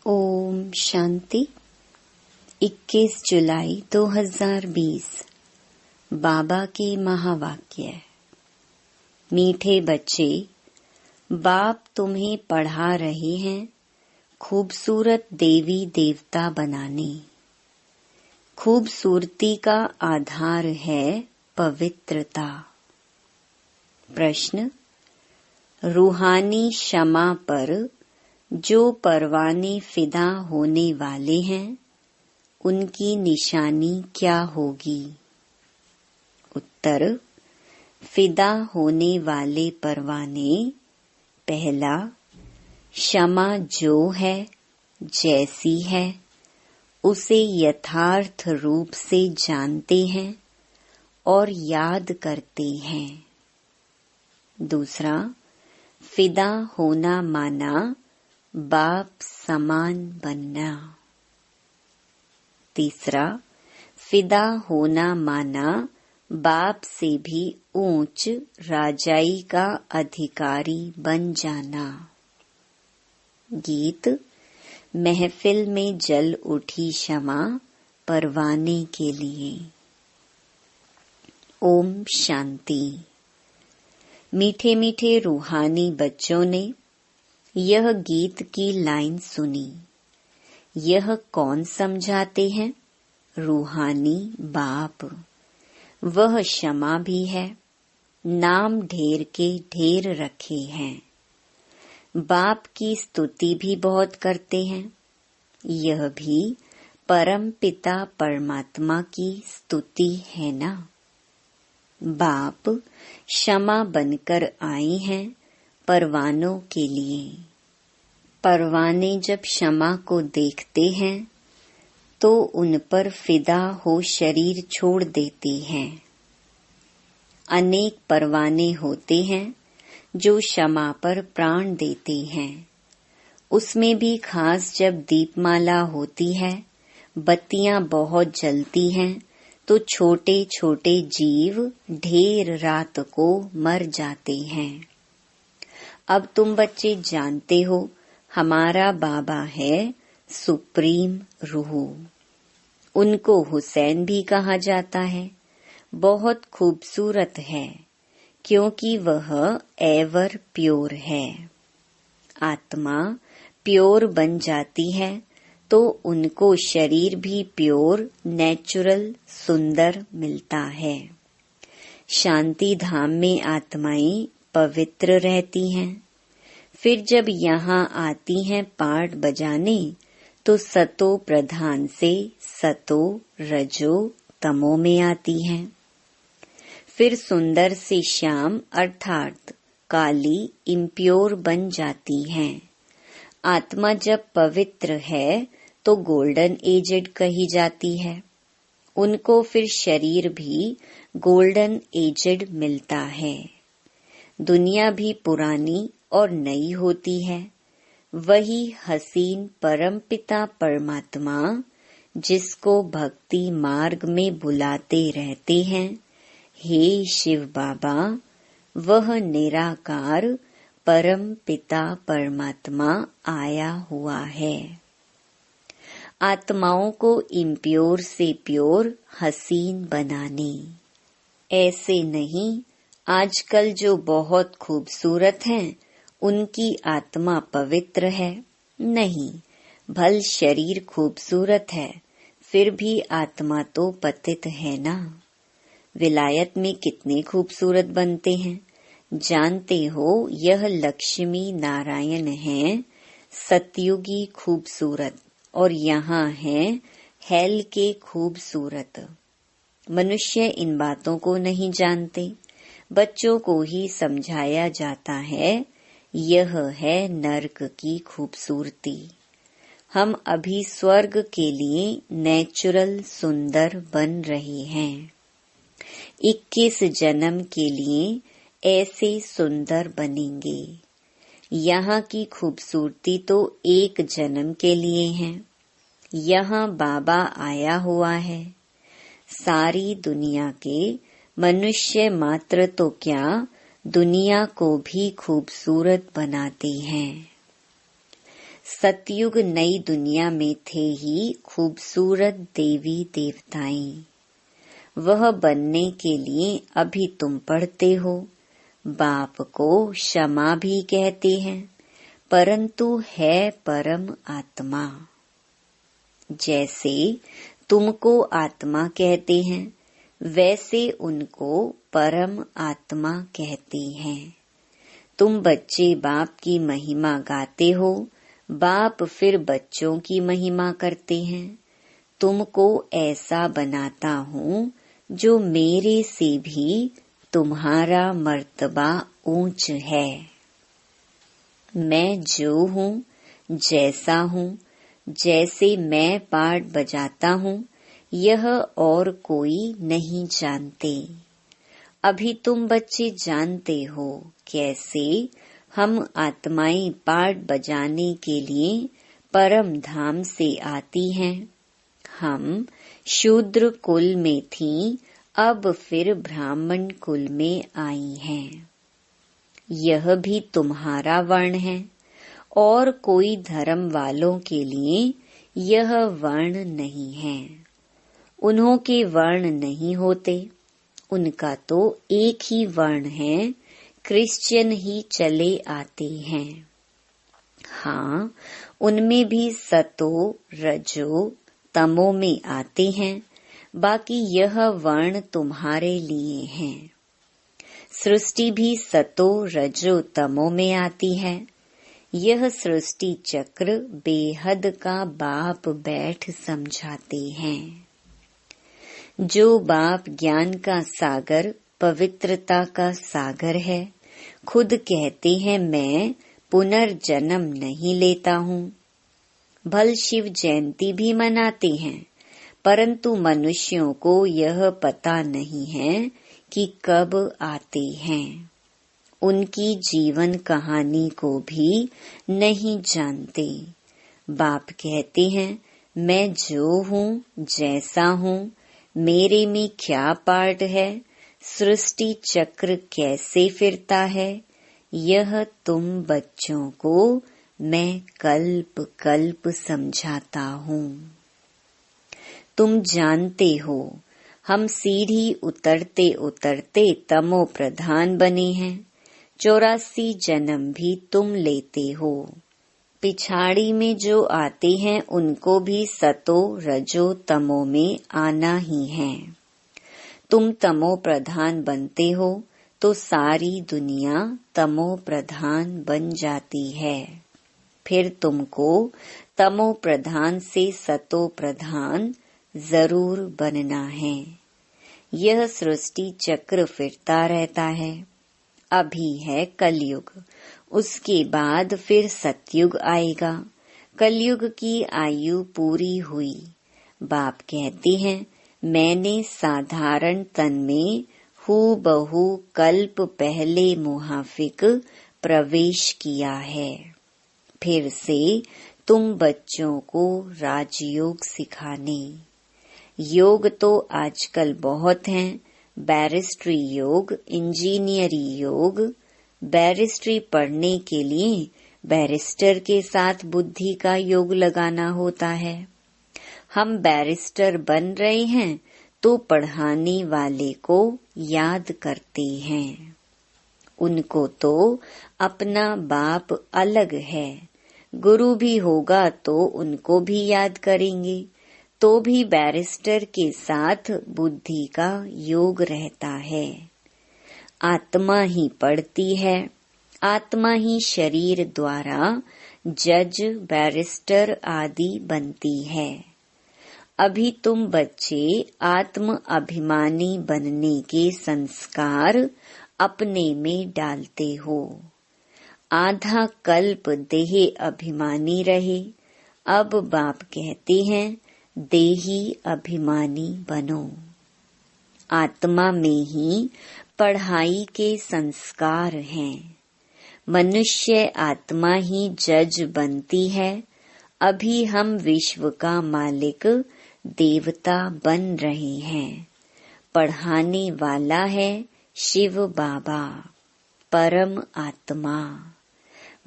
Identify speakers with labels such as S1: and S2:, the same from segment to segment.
S1: ओम शांति। 21 जुलाई 2020 बाबा के महावाक्य। मीठे बच्चे, बाप तुम्हें पढ़ा रहे हैं खूबसूरत देवी देवता बनाने। खूबसूरती का आधार है पवित्रता। प्रश्न, रूहानी क्षमा पर जो परवाने फिदा होने वाले हैं उनकी निशानी क्या होगी? उत्तर, फिदा होने वाले परवाने, पहला, क्षमा जो है जैसी है उसे यथार्थ रूप से जानते हैं और याद करते हैं। दूसरा, फिदा होना माना बाप समान बनना। तीसरा, फिदा होना माना बाप से भी ऊंच राजाई का अधिकारी बन जाना। गीत। महफिल में जल उठी क्षमा परवाने के लिए। ओम शांति। मीठे मीठे रूहानी बच्चों ने यह गीत की लाइन सुनी। यह कौन समझाते हैं? रूहानी बाप। वह क्षमा भी है, नाम ढेर के ढेर रखे हैं। बाप की स्तुति भी बहुत करते हैं। यह भी परम पिता परमात्मा की स्तुति है ना। बाप क्षमा बनकर आए हैं परवानों के लिए। परवाने जब क्षमा को देखते हैं तो उन पर फिदा हो शरीर छोड़ देते हैं। अनेक परवाने होते हैं जो क्षमा पर प्राण देते हैं। उसमें भी खास जब दीपमाला होती है, बत्तियां बहुत जलती हैं तो छोटे छोटे जीव ढेर रात को मर जाते हैं। अब तुम बच्चे जानते हो हमारा बाबा है सुप्रीम रूह। उनको हुसैन भी कहा जाता है। बहुत खूबसूरत है क्योंकि वह एवर प्योर है। आत्मा प्योर बन जाती है तो उनको शरीर भी प्योर नेचुरल सुंदर मिलता है। शांति धाम में आत्माएं पवित्र रहती हैं। फिर जब यहाँ आती हैं पाठ बजाने तो सतो प्रधान से सतो रजो तमो में आती हैं। फिर सुंदर से श्याम अर्थात काली इम्प्योर बन जाती हैं। आत्मा जब पवित्र है तो गोल्डन एजेड कही जाती है। उनको फिर शरीर भी गोल्डन एजेड मिलता है। दुनिया भी पुरानी और नई होती है। वही हसीन परमपिता परमात्मा जिसको भक्ति मार्ग में बुलाते रहते हैं, हे शिव बाबा, वह निराकार परम पिता परमात्मा आया हुआ है। आत्माओं को इम्प्योर से प्योर हसीन बनाने। ऐसे नहीं, आजकल जो बहुत खूबसूरत हैं उनकी आत्मा पवित्र है। नहीं, भल शरीर खूबसूरत है फिर भी आत्मा तो पतित है ना। विलायत में कितने खूबसूरत बनते हैं। जानते हो यह लक्ष्मी नारायण हैं सतयुगी खूबसूरत और यहाँ हैं हेल के खूबसूरत। मनुष्य इन बातों को नहीं जानते। बच्चों को ही समझाया जाता है। यह है नर्क की खूबसूरती। हम अभी स्वर्ग के लिए नेचुरल सुंदर बन रहे हैं। 21 जन्म के लिए ऐसे सुंदर बनेंगे। यहाँ की खूबसूरती तो एक जन्म के लिए है। यहाँ बाबा आया हुआ है। सारी दुनिया के मनुष्य मात्र तो क्या, दुनिया को भी खूबसूरत बनाते हैं। सतयुग नई दुनिया में थे ही खूबसूरत देवी देवताएं। वह बनने के लिए अभी तुम पढ़ते हो। बाप को क्षमा भी कहते हैं, परंतु है परम आत्मा। जैसे तुमको आत्मा कहते हैं, वैसे उनको परम आत्मा कहते हैं। तुम बच्चे बाप की महिमा गाते हो, बाप फिर बच्चों की महिमा करते हैं। तुमको ऐसा बनाता हूँ जो मेरे से भी तुम्हारा मर्तबा ऊंच है। मैं जो हूँ, जैसा हूँ, जैसे मैं पाठ बजाता हूँ, यह और कोई नहीं जानते। अभी तुम बच्चे जानते हो कैसे हम आत्माएं पाठ बजाने के लिए परम धाम से आती हैं। हम शूद्र कुल में थीं, अब फिर ब्राह्मण कुल में आई हैं। यह भी तुम्हारा वर्ण है, और कोई धर्म वालों के लिए यह वर्ण नहीं है। उन्हों के वर्ण नहीं होते, उनका तो एक ही वर्ण है, क्रिश्चियन ही चले आते हैं। हाँ, उनमें भी सतो रजो तमो में आते हैं, बाकी यह वर्ण तुम्हारे लिए हैं। सृष्टि भी सतो रजो तमो में आती है। यह सृष्टि चक्र बेहद का बाप बैठ समझाते हैं। जो बाप ज्ञान का सागर, पवित्रता का सागर है, खुद कहते हैं मैं पुनर्जन्म नहीं लेता हूँ। भल शिव जयंती भी मनाते हैं, परंतु मनुष्यों को यह पता नहीं है कि कब आते हैं। उनकी जीवन कहानी को भी नहीं जानते। बाप कहते हैं मैं जो हूँ, जैसा हूँ, मेरे में क्या पार्ट है, सृष्टि चक्र कैसे फिरता है, यह तुम बच्चों को मैं कल्प कल्प समझाता हूँ। तुम जानते हो हम सीढ़ी उतरते उतरते तमो प्रधान बने हैं। 84 जन्म भी तुम लेते हो। पिछाड़ी में जो आते हैं उनको भी सतो रजो तमो में आना ही है। तुम तमो प्रधान बनते हो तो सारी दुनिया तमो प्रधान बन जाती है। फिर तुमको तमो प्रधान से सतो प्रधान जरूर बनना है। यह सृष्टि चक्र फिरता रहता है। अभी है कलयुग, उसके बाद फिर सतयुग आएगा। कलयुग की आयु पूरी हुई। बाप कहते हैं मैंने साधारण तन में हूबहू कल्प पहले मुहाफिक प्रवेश किया है। फिर से तुम बच्चों को राजयोग सिखाने। योग तो आजकल बहुत हैं, बैरिस्ट्री योग, इंजीनियरी योग। बैरिस्ट्री पढ़ने के लिए बैरिस्टर के साथ बुद्धि का योग लगाना होता है। हम बैरिस्टर बन रहे हैं तो पढ़ाने वाले को याद करते हैं। उनको तो अपना बाप अलग है। गुरु भी होगा तो उनको भी याद करेंगे, तो भी बैरिस्टर के साथ बुद्धि का योग रहता है। आत्मा ही पढ़ती है, आत्मा ही शरीर द्वारा जज, बैरिस्टर आदि बनती है। अभी तुम बच्चे आत्म अभिमानी बनने के संस्कार अपने में डालते हो। आधा कल्प देह अभिमानी रहे, अब बाप कहते हैं देही अभिमानी बनो। आत्मा में ही पढ़ाई के संस्कार हैं। मनुष्य आत्मा ही जज बनती है। अभी हम विश्व का मालिक देवता बन रहे हैं। पढ़ाने वाला है शिव बाबा, परम आत्मा।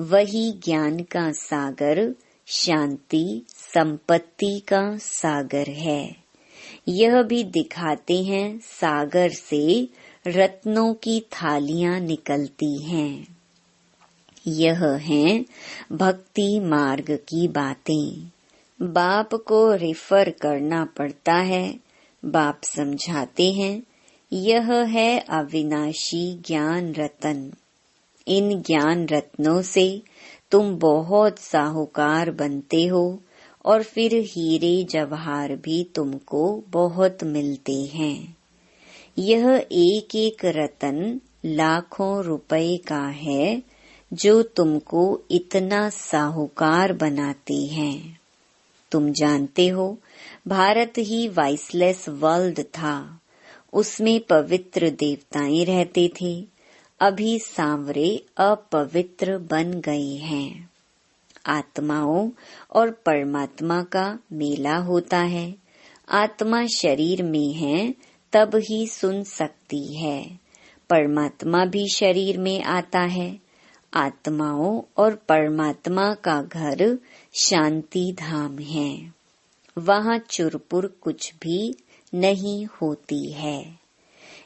S1: वही ज्ञान का सागर शांति संपत्ति का सागर है। यह भी दिखाते हैं सागर से रत्नों की थालियां निकलती हैं। यह हैं भक्ति मार्ग की बातें। बाप को रेफर करना पड़ता है। बाप समझाते हैं यह है अविनाशी ज्ञान रतन। इन ज्ञान रत्नों से तुम बहुत साहूकार बनते हो और फिर हीरे जवाहर भी तुमको बहुत मिलते हैं। यह एक एक रतन लाखों रुपए का है जो तुमको इतना साहूकार बनाते हैं। तुम जानते हो भारत ही वाइसलेस वर्ल्ड था। उसमें पवित्र देवताएं रहते थे। अभी सांवरे अपवित्र बन गए हैं। आत्माओं और परमात्मा का मेला होता है। आत्मा शरीर में है तब ही सुन सकती है। परमात्मा भी शरीर में आता है। आत्माओं और परमात्मा का घर शांति धाम है। वहाँ चुरपुर कुछ भी नहीं होती है।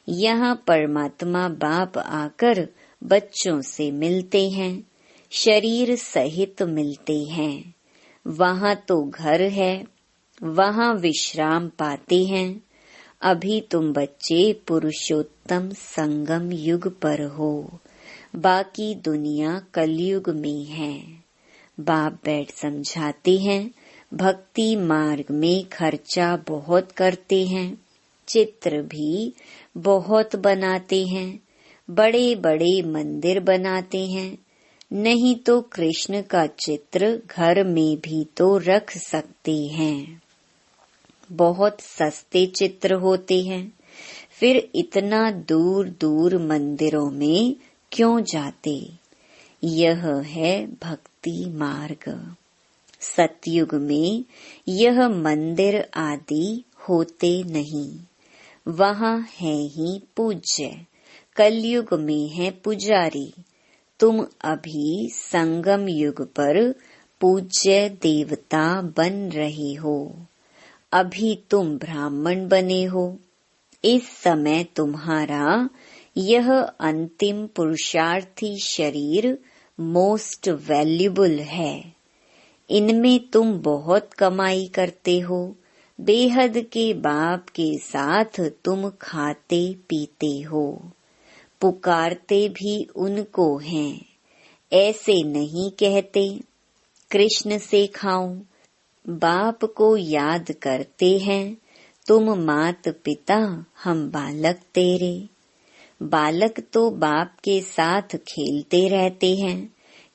S1: यहाँ परमात्मा बाप आकर बच्चों से मिलते हैं, शरीर सहित मिलते हैं। वहाँ तो घर है, वहाँ विश्राम पाते हैं। अभी तुम बच्चे पुरुषोत्तम संगम युग पर हो, बाकी दुनिया कलयुग में है। बाप बैठ समझाते हैं भक्ति मार्ग में खर्चा बहुत करते हैं, चित्र भी बहुत बनाते हैं, बड़े बड़े मंदिर बनाते हैं। नहीं तो कृष्ण का चित्र घर में भी तो रख सकते हैं। बहुत सस्ते चित्र होते हैं। फिर इतना दूर दूर मंदिरों में क्यों जाते? यह है भक्ति मार्ग। सतयुग में यह मंदिर आदि होते नहीं, वहाँ है ही पूज्य। कलयुग में है पुजारी। तुम अभी संगम युग पर पूज्य देवता बन रहे हो। अभी तुम ब्राह्मण बने हो। इस समय तुम्हारा यह अंतिम पुरुषार्थी शरीर मोस्ट वैल्यूबल है। इनमें तुम बहुत कमाई करते हो। बेहद के बाप के साथ तुम खाते पीते हो। पुकारते भी उनको हैं। ऐसे नहीं कहते कृष्ण से खाऊं। बाप को याद करते हैं तुम मात पिता, हम बालक तेरे। बालक तो बाप के साथ खेलते रहते हैं।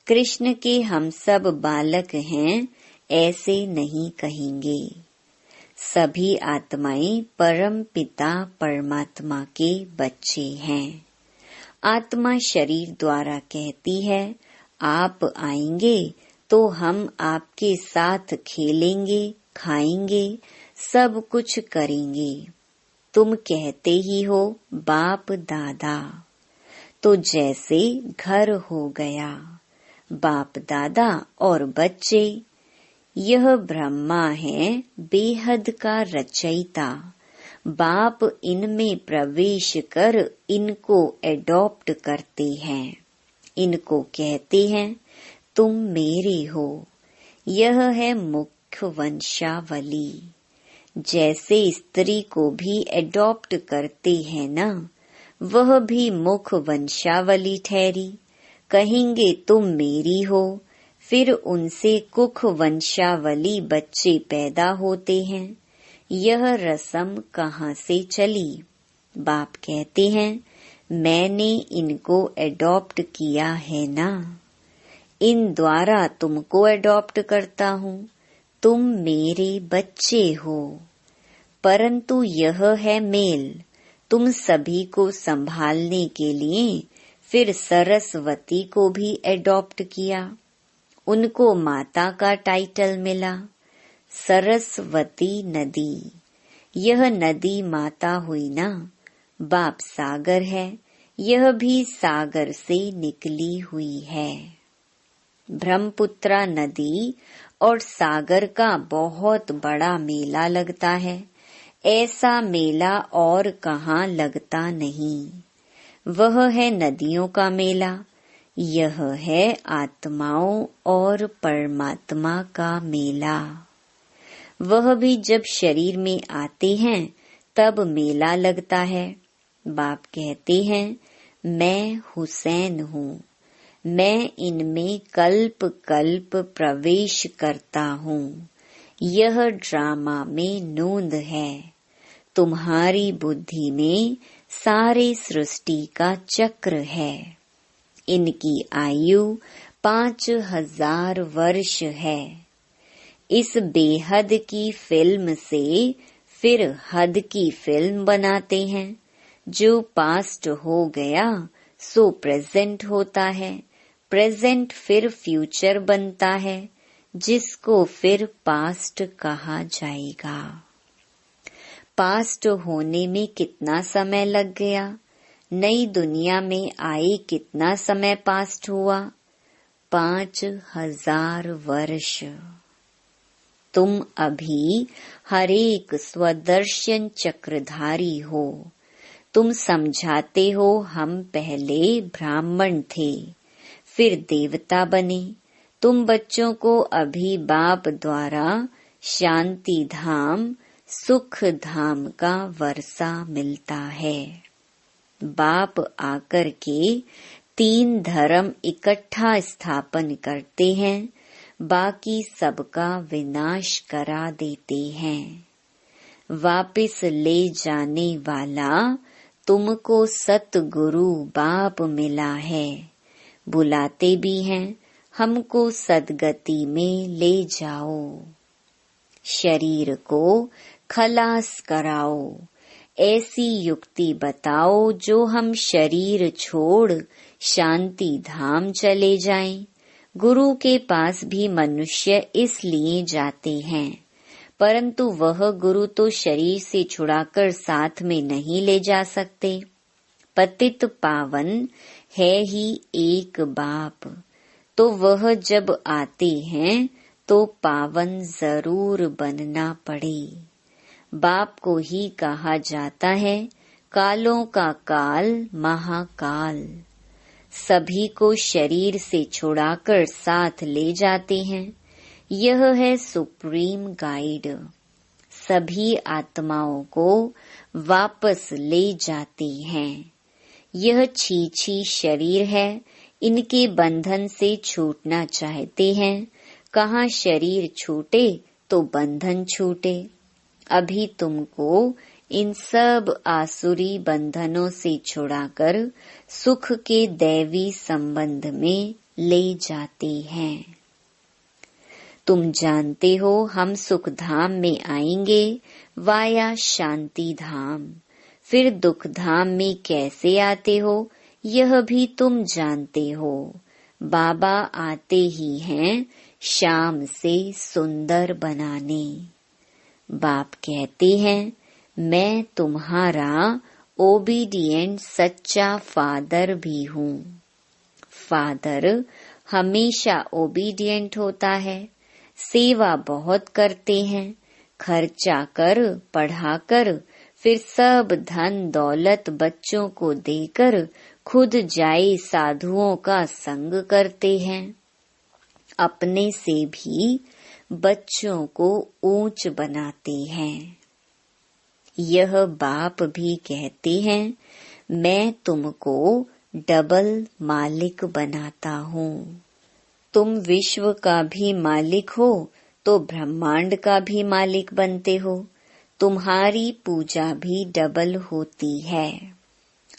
S1: कृष्ण के हम सब बालक हैं, ऐसे नहीं कहेंगे। सभी आत्माएं परम पिता परमात्मा के बच्चे हैं। आत्मा शरीर द्वारा कहती है आप आएंगे तो हम आपके साथ खेलेंगे, खाएंगे, सब कुछ करेंगे। तुम कहते ही हो बाप दादा, तो जैसे घर हो गया। बाप दादा और बच्चे, यह ब्रह्मा है बेहद का रचयिता। बाप इनमें प्रवेश कर इनको एडॉप्ट करते हैं। इनको कहते हैं तुम मेरे हो। यह है मुख्य वंशावली। जैसे स्त्री को भी एडॉप्ट करते हैं ना, वह भी मुख्य वंशावली ठहरी। कहेंगे तुम मेरी हो, फिर उनसे कुख वंशावली बच्चे पैदा होते हैं। यह रस्म कहाँ से चली? बाप कहते हैं मैंने इनको एडॉप्ट किया है ना, इन द्वारा तुमको एडॉप्ट करता हूँ। तुम मेरे बच्चे हो। परंतु यह है मेल। तुम सभी को संभालने के लिए फिर सरस्वती को भी एडॉप्ट किया। उनको माता का टाइटल मिला। सरस्वती नदी, यह नदी माता हुई ना। बाप सागर है, यह भी सागर से निकली हुई है। ब्रह्मपुत्रा नदी और सागर का बहुत बड़ा मेला लगता है। ऐसा मेला और कहाँ लगता नहीं। वह है नदियों का मेला। यह है आत्माओं और परमात्मा का मेला। वह भी जब शरीर में आते हैं तब मेला लगता है। बाप कहते हैं, मैं हुसैन हूँ, मैं इनमें कल्प कल्प प्रवेश करता हूँ। यह ड्रामा में नूंद है। तुम्हारी बुद्धि में सारे सृष्टि का चक्र है। इनकी आयु 5000 वर्ष है। इस बेहद की फिल्म से फिर हद की फिल्म बनाते हैं। जो पास्ट हो गया सो प्रेजेंट होता है। प्रेजेंट फिर फ्यूचर बनता है, जिसको फिर पास्ट कहा जाएगा। पास्ट होने में कितना समय लग गया। नई दुनिया में आए कितना समय पास्ट हुआ। 5000 वर्ष। तुम अभी हरेक स्वदर्शन चक्रधारी हो। तुम समझाते हो हम पहले ब्राह्मण थे, फिर देवता बने। तुम बच्चों को अभी बाप द्वारा शांति धाम, सुख धाम का वर्षा मिलता है। बाप आकर के 3 धर्म इकट्ठा स्थापन करते हैं, बाकी सबका विनाश करा देते हैं। वापिस ले जाने वाला तुमको सतगुरु बाप मिला है। बुलाते भी हैं, हमको सदगति में ले जाओ। शरीर को खलास कराओ। ऐसी युक्ति बताओ जो हम शरीर छोड़ शांति धाम चले जाएं। गुरु के पास भी मनुष्य इसलिए जाते हैं, परंतु वह गुरु तो शरीर से छुड़ाकर साथ में नहीं ले जा सकते। पतित पावन है ही एक बाप, तो वह जब आते हैं तो पावन जरूर बनना पड़े। बाप को ही कहा जाता है कालों का काल महाकाल। सभी को शरीर से छुड़ाकर साथ ले जाते हैं। यह है सुप्रीम गाइड। सभी आत्माओं को वापस ले जाते हैं। यह छीछी शरीर है। इनके बंधन से छूटना चाहते हैं। कहाँ शरीर छूटे तो बंधन छूटे। अभी तुमको इन सब आसुरी बंधनों से छुड़ाकर सुख के दैवी संबंध में ले जाते हैं। तुम जानते हो हम सुख धाम में आएंगे वाया शांति धाम। फिर दुख धाम में कैसे आते हो यह भी तुम जानते हो। बाबा आते ही हैं शाम से सुंदर बनाने। बाप कहते हैं मैं तुम्हारा ओबीडिएंट सच्चा फादर भी हूँ। फादर हमेशा ओबीडिएंट होता है। सेवा बहुत करते हैं। खर्चा कर पढ़ाकर फिर सब धन दौलत बच्चों को देकर खुद जाए साधुओं का संग करते हैं। अपने से भी बच्चों को ऊंच बनाते हैं। यह बाप भी कहते हैं मैं तुमको डबल मालिक बनाता हूँ। तुम विश्व का भी मालिक हो तो ब्रह्मांड का भी मालिक बनते हो। तुम्हारी पूजा भी डबल होती है।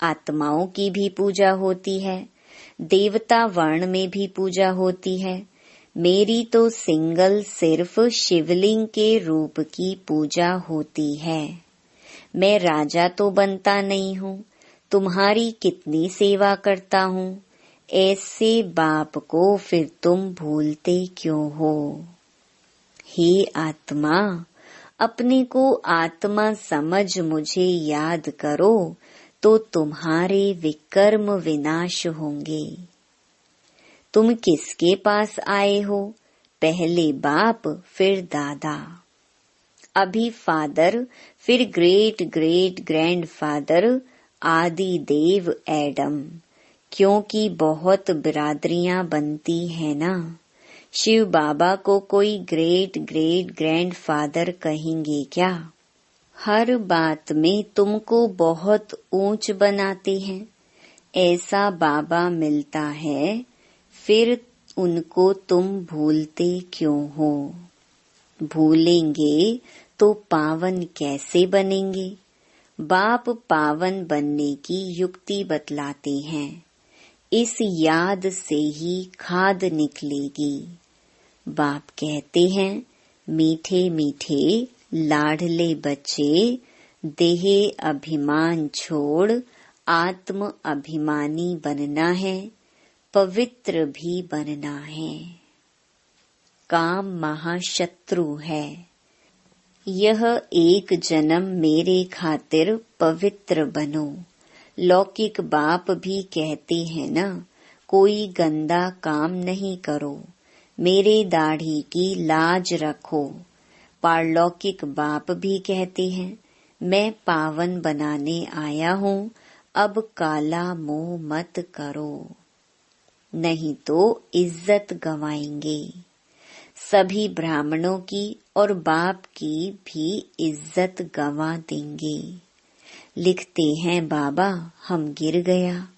S1: आत्माओं की भी पूजा होती है। देवता वर्ण में भी पूजा होती है। मेरी तो सिंगल सिर्फ शिवलिंग के रूप की पूजा होती है। मैं राजा तो बनता नहीं हूँ। तुम्हारी कितनी सेवा करता हूँ। ऐसे बाप को फिर तुम भूलते क्यों हो। हे आत्मा, अपने को आत्मा समझ मुझे याद करो तो तुम्हारे विकर्म विनाश होंगे। तुम किसके पास आए हो? पहले बाप फिर दादा, अभी फादर फिर ग्रेट ग्रेट ग्रैंडफादर आदि देव एडम, क्योंकि बहुत बिरादरियां बनती है ना। शिव बाबा को कोई ग्रेट ग्रेट ग्रैंडफादर कहेंगे क्या? हर बात में तुमको बहुत ऊंच बनाते हैं। ऐसा बाबा मिलता है, फिर उनको तुम भूलते क्यों हो? भूलेंगे तो पावन कैसे बनेंगे? बाप पावन बनने की युक्ति बतलाते हैं। इस याद से ही खाद निकलेगी। बाप कहते हैं, मीठे मीठे लाडले बच्चे, देह अभिमान छोड़ आत्म अभिमानी बनना है, पवित्र भी बनना है। काम महाशत्रु है। यह एक जन्म मेरे खातिर पवित्र बनो। लौकिक बाप भी कहते हैं ना, कोई गंदा काम नहीं करो, मेरे दाढ़ी की लाज रखो। पारलौकिक बाप भी कहते हैं, मैं पावन बनाने आया हूँ, अब काला मोह मत करो, नहीं तो इज्जत गंवाएंगे। सभी ब्राह्मणों की और बाप की भी इज्जत गंवा देंगे। लिखते हैं बाबा, हम गिर गया,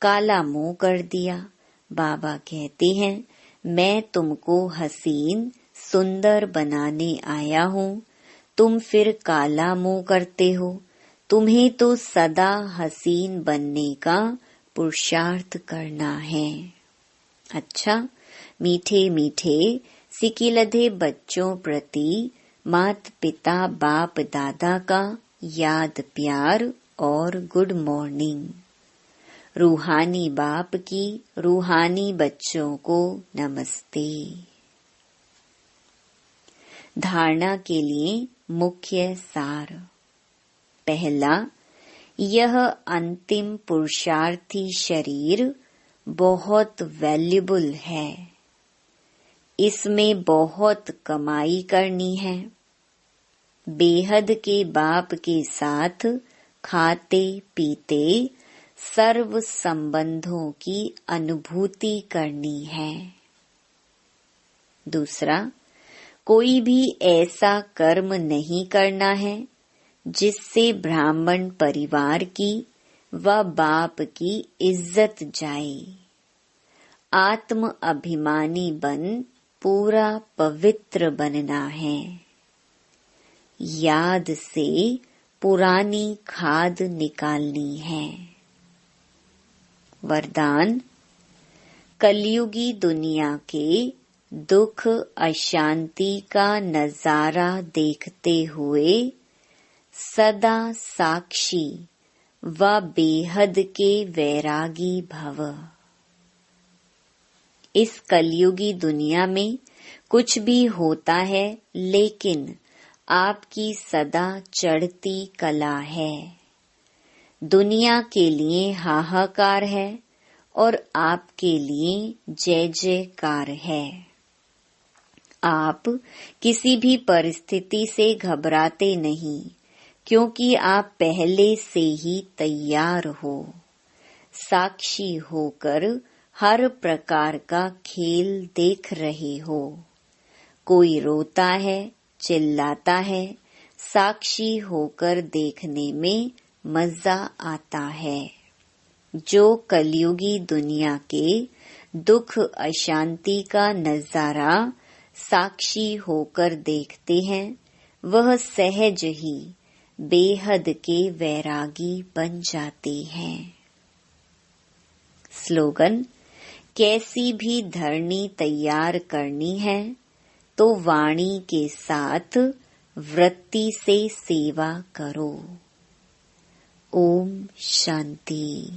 S1: काला मुंह कर दिया। बाबा कहते हैं, मैं तुमको हसीन सुंदर बनाने आया हूँ, तुम फिर काला मुंह करते हो। तुम्हें तो सदा हसीन बनने का पुरुषार्थ करना है। अच्छा, मीठे मीठे सिकिलधे बच्चों प्रति माता पिता बाप दादा का याद प्यार और गुड मॉर्निंग। रूहानी बाप की रूहानी बच्चों को नमस्ते। धारणा के लिए मुख्य सार। पहला, यह अंतिम पुरुषार्थी शरीर बहुत वैल्यूबल है। इसमें बहुत कमाई करनी है। बेहद के बाप के साथ खाते पीते सर्व संबंधों की अनुभूति करनी है। दूसरा, कोई भी ऐसा कर्म नहीं करना है जिससे ब्राह्मण परिवार की व बाप की इज्जत जाए। आत्म अभिमानी बन पूरा पवित्र बनना है। याद से पुरानी खाद निकालनी है। वरदान, कलयुगी दुनिया के दुख अशांति का नजारा देखते हुए सदा साक्षी व बेहद के वैरागी भव। इस कलयुगी दुनिया में कुछ भी होता है, लेकिन आपकी सदा चढ़ती कला है। दुनिया के लिए हाहाकार है और आपके लिए जय जयकार है। आप किसी भी परिस्थिति से घबराते नहीं, क्योंकि आप पहले से ही तैयार हो। साक्षी होकर हर प्रकार का खेल देख रहे हो। कोई रोता है, चिल्लाता है, साक्षी होकर देखने में मजा आता है। जो कलयुगी दुनिया के दुख अशांति का नजारा साक्षी होकर देखते हैं, वह सहज ही बेहद के वैरागी बन जाते हैं। स्लोगन, कैसी भी धरनी तैयार करनी है तो वाणी के साथ वृत्ति से सेवा करो। Om Shanti.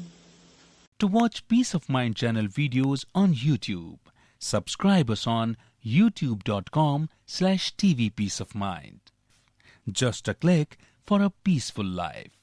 S2: To watch Peace of Mind channel videos on YouTube, subscribe us on youtube.com/tvpeaceofmind. Just a click for a peaceful life.